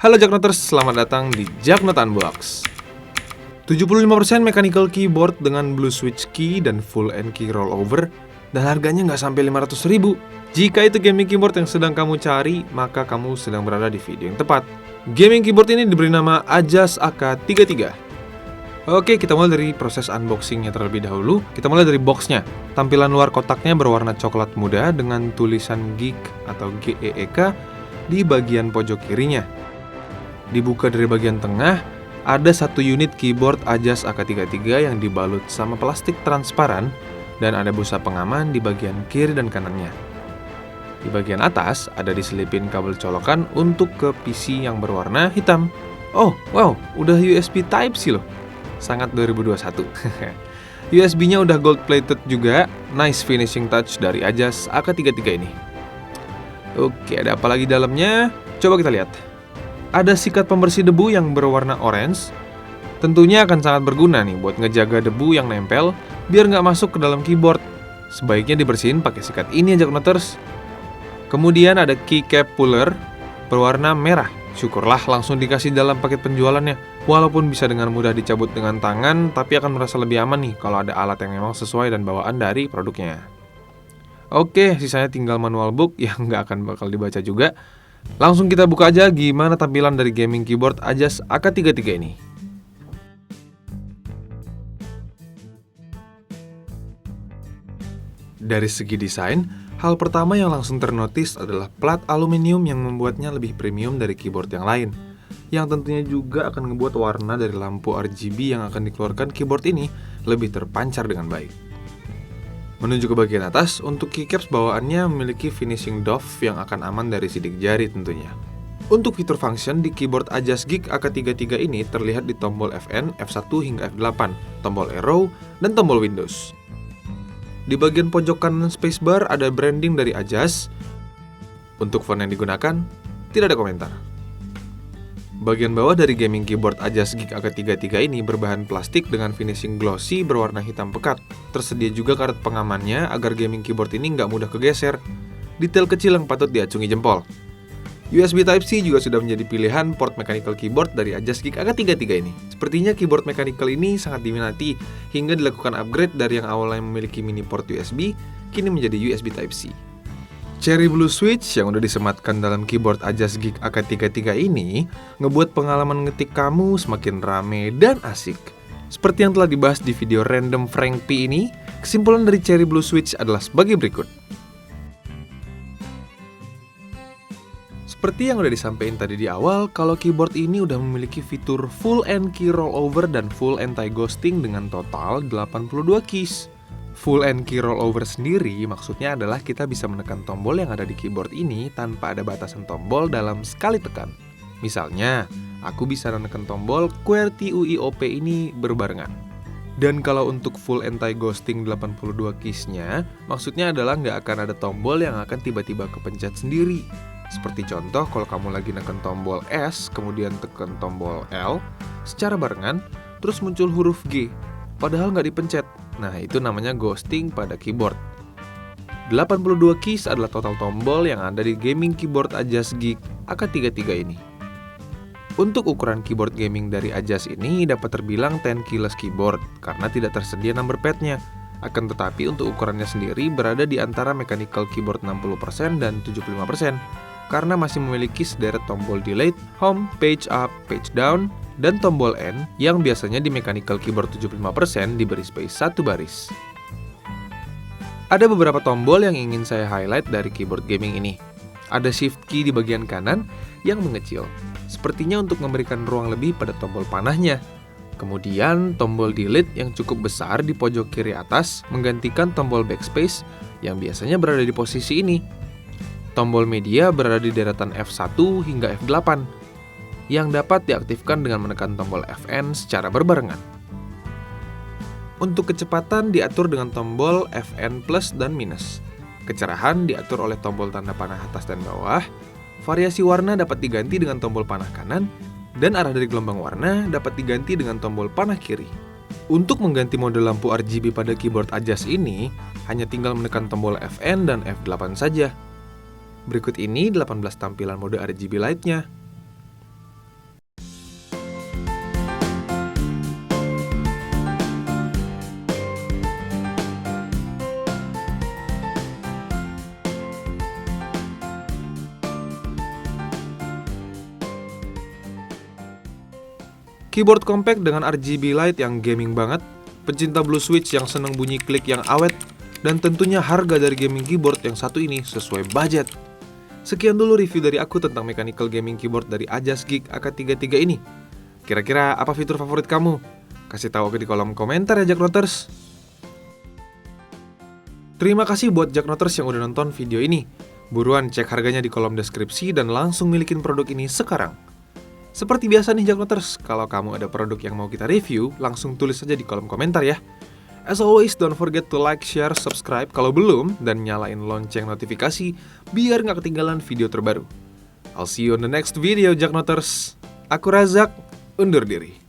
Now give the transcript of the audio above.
Halo Jaknoters, selamat datang di Jaknot Unbox. 75% mechanical keyboard dengan blue switch key dan full end key rollover, dan harganya nggak sampai 500.000. Jika itu gaming keyboard yang sedang kamu cari, maka kamu sedang berada di video yang tepat. Gaming keyboard ini diberi nama Ajas AK33. Oke, kita mulai dari proses unboxingnya terlebih dahulu. Kita mulai dari boxnya. Tampilan luar kotaknya berwarna coklat muda dengan tulisan GEEK atau GEEK di bagian pojok kirinya. Dibuka dari bagian tengah, ada satu unit keyboard Ajas AK33 yang dibalut sama plastik transparan dan ada busa pengaman di bagian kiri dan kanannya. Di bagian atas ada diselipin kabel colokan untuk ke PC yang berwarna hitam. Oh, wow, udah USB Type-C loh. Sangat 2021. USB-nya udah gold plated juga. Nice finishing touch dari Ajas AK33 ini. Oke, ada apa lagi dalamnya? Coba kita lihat. Ada sikat pembersih debu yang berwarna orange. Tentunya akan sangat berguna nih buat ngejaga debu yang nempel biar nggak masuk ke dalam keyboard. Sebaiknya dibersihin pakai sikat ini aja, Jaknoters. Kemudian ada keycap puller berwarna merah. Syukurlah langsung dikasih dalam paket penjualannya. Walaupun bisa dengan mudah dicabut dengan tangan, tapi akan merasa lebih aman nih kalau ada alat yang memang sesuai dan bawaan dari produknya. Oke, sisanya tinggal manual book yang nggak akan bakal dibaca juga. Langsung kita buka aja gimana tampilan dari gaming keyboard Ajas AK33 ini. Dari segi desain, hal pertama yang langsung ternotis adalah plat aluminium yang membuatnya lebih premium dari keyboard yang lain, yang tentunya juga akan ngebuat warna dari lampu RGB yang akan dikeluarkan keyboard ini lebih terpancar dengan baik. Menuju ke bagian atas, untuk keycaps bawaannya memiliki finishing doff yang akan aman dari sidik jari tentunya. Untuk fitur function di keyboard Ajas GEEK AK33 ini terlihat di tombol Fn, F1 hingga F8, tombol arrow, dan tombol Windows. Di bagian pojok kanan spacebar ada branding dari Ajas. Untuk font yang digunakan, tidak ada komentar. Bagian bawah dari gaming keyboard Ajas GEEK AK33 ini berbahan plastik dengan finishing glossy berwarna hitam pekat. Tersedia juga karet pengamannya agar gaming keyboard ini nggak mudah kegeser. Detail kecil yang patut diacungi jempol. USB Type-C juga sudah menjadi pilihan port mechanical keyboard dari Ajas GEEK AK33 ini. Sepertinya keyboard mechanical ini sangat diminati hingga dilakukan upgrade dari yang awalnya memiliki mini port USB, kini menjadi USB Type-C. Cherry Blue Switch yang udah disematkan dalam keyboard Ajas GEEK AK33 ini ngebuat pengalaman ngetik kamu semakin rame dan asik. Seperti yang telah dibahas di video random Frank P ini, kesimpulan dari Cherry Blue Switch adalah sebagai berikut. Seperti yang udah disampaikan tadi di awal, kalau keyboard ini udah memiliki fitur full end key rollover dan full anti-ghosting dengan total 82 keys. Full end key rollover sendiri maksudnya adalah kita bisa menekan tombol yang ada di keyboard ini tanpa ada batasan tombol dalam sekali tekan. Misalnya, aku bisa menekan tombol QWERTY UIOP ini berbarengan. Dan kalau untuk full anti-ghosting 82 keys-nya, maksudnya adalah nggak akan ada tombol yang akan tiba-tiba kepencet sendiri. Seperti contoh kalau kamu lagi neken tombol S, kemudian tekan tombol L, secara barengan, terus muncul huruf G, padahal nggak dipencet. Nah, itu namanya ghosting pada keyboard. 82 keys adalah total tombol yang ada di gaming keyboard Ajas GEEK AK33 ini. Untuk ukuran keyboard gaming dari Ajas ini dapat terbilang 10 keyless keyboard karena tidak tersedia number pad-nya. Akan tetapi untuk ukurannya sendiri berada di antara mechanical keyboard 60% dan 75% karena masih memiliki sederet tombol delete, home, page up, page down, dan tombol N yang biasanya di mechanical keyboard 75% diberi space 1 baris. Ada beberapa tombol yang ingin saya highlight dari keyboard gaming ini. Ada shift key di bagian kanan yang mengecil, sepertinya untuk memberikan ruang lebih pada tombol panahnya. Kemudian tombol delete yang cukup besar di pojok kiri atas menggantikan tombol backspace yang biasanya berada di posisi ini. Tombol media berada di deretan F1 hingga F8. Yang dapat diaktifkan dengan menekan tombol Fn secara berbarengan. Untuk kecepatan diatur dengan tombol Fn plus dan minus. Kecerahan diatur oleh tombol tanda panah atas dan bawah. Variasi warna dapat diganti dengan tombol panah kanan, dan arah dari gelombang warna dapat diganti dengan tombol panah kiri. Untuk mengganti mode lampu RGB pada keyboard Ajas ini, hanya tinggal menekan tombol Fn dan F8 saja. Berikut ini 18 tampilan mode RGB light-nya. Keyboard compact dengan RGB light yang gaming banget, pecinta blue switch yang seneng bunyi klik yang awet, dan tentunya harga dari gaming keyboard yang satu ini sesuai budget. Sekian dulu review dari aku tentang mechanical gaming keyboard dari Ajas Geek AK33 ini. Kira-kira apa fitur favorit kamu? Kasih tahu aku di kolom komentar ya Jaknoters. Terima kasih buat Jaknoters yang udah nonton video ini. Buruan cek harganya di kolom deskripsi dan langsung milikin produk ini sekarang. Seperti biasa nih Jaknoters, kalau kamu ada produk yang mau kita review, langsung tulis aja di kolom komentar ya. As always, don't forget to like, share, subscribe kalau belum, dan nyalain lonceng notifikasi biar nggak ketinggalan video terbaru. I'll see you on the next video, Jaknoters. Aku Razak, undur diri.